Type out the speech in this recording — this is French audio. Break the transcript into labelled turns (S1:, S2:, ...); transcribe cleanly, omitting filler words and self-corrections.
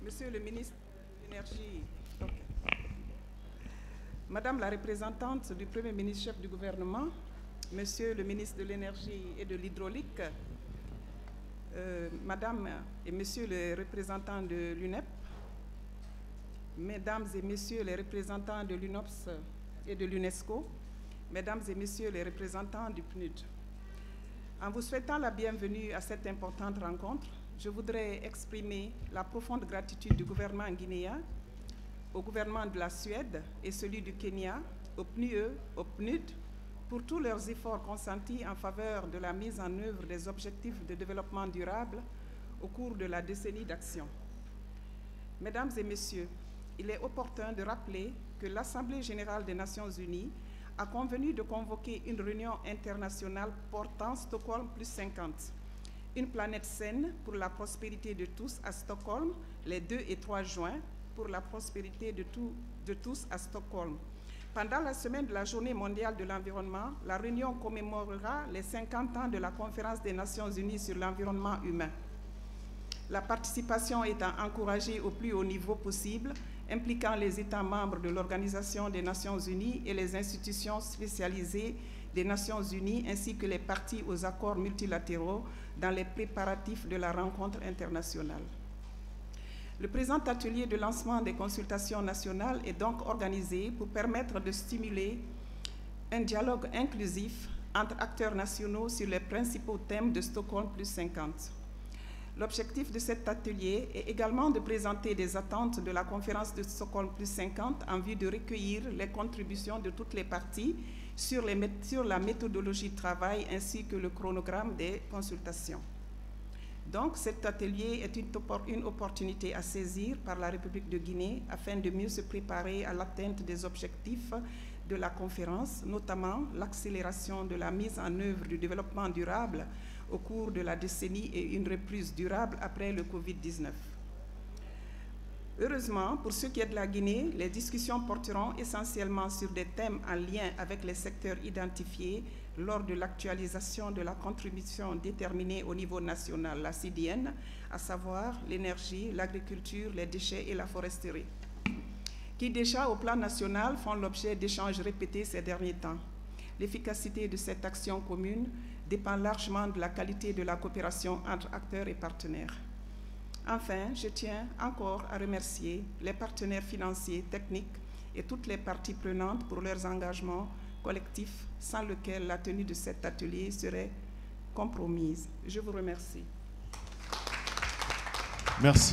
S1: Monsieur le ministre de l'Énergie, Madame la représentante du Premier ministre chef du gouvernement, Monsieur le ministre de l'Énergie et de l'Hydraulique, Madame et Monsieur les représentants de l'UNEP, Mesdames et Messieurs les représentants de l'UNOPS et de l'UNESCO, Mesdames et Messieurs les représentants du PNUD. En vous souhaitant la bienvenue à cette importante rencontre, je voudrais exprimer la profonde gratitude du gouvernement guinéen, au gouvernement de la Suède et celui du Kenya, au PNUE, au PNUD, pour tous leurs efforts consentis en faveur de la mise en œuvre des objectifs de développement durable au cours de la décennie d'action. Mesdames et Messieurs, il est opportun de rappeler que l'Assemblée générale des Nations unies a convenu de convoquer une réunion internationale portant Stockholm plus 50, une planète saine pour la prospérité de tous à Stockholm, les 2 et 3 juin, pour la prospérité de tous à Stockholm. Pendant la semaine de la Journée mondiale de l'environnement, la réunion commémorera les 50 ans de la Conférence des Nations unies sur l'environnement humain. La participation étant encouragée au plus haut niveau possible, impliquant les États membres de l'Organisation des Nations unies et les institutions spécialisées des Nations unies, ainsi que les parties aux accords multilatéraux dans les préparatifs de la rencontre internationale. Le présent atelier de lancement des consultations nationales est donc organisé pour permettre de stimuler un dialogue inclusif entre acteurs nationaux sur les principaux thèmes de Stockholm plus 50. L'objectif de cet atelier est également de présenter des attentes de la conférence de Stockholm plus 50 en vue de recueillir les contributions de toutes les parties sur la méthodologie de travail ainsi que le chronogramme des consultations. Donc, cet atelier est une opportunité à saisir par la République de Guinée afin de mieux se préparer à l'atteinte des objectifs de la conférence, notamment l'accélération de la mise en œuvre du développement durable au cours de la décennie et une reprise durable après le Covid-19. Heureusement, pour ce qui est de la Guinée, les discussions porteront essentiellement sur des thèmes en lien avec les secteurs identifiés lors de l'actualisation de la contribution déterminée au niveau national, la CDN, à savoir l'énergie, l'agriculture, les déchets et la foresterie, qui déjà au plan national font l'objet d'échanges répétés ces derniers temps. L'efficacité de cette action commune dépend largement de la qualité de la coopération entre acteurs et partenaires. Enfin, je tiens encore à remercier les partenaires financiers, techniques et toutes les parties prenantes pour leurs engagements collectifs sans lesquels la tenue de cet atelier serait compromise. Je vous remercie.
S2: Merci.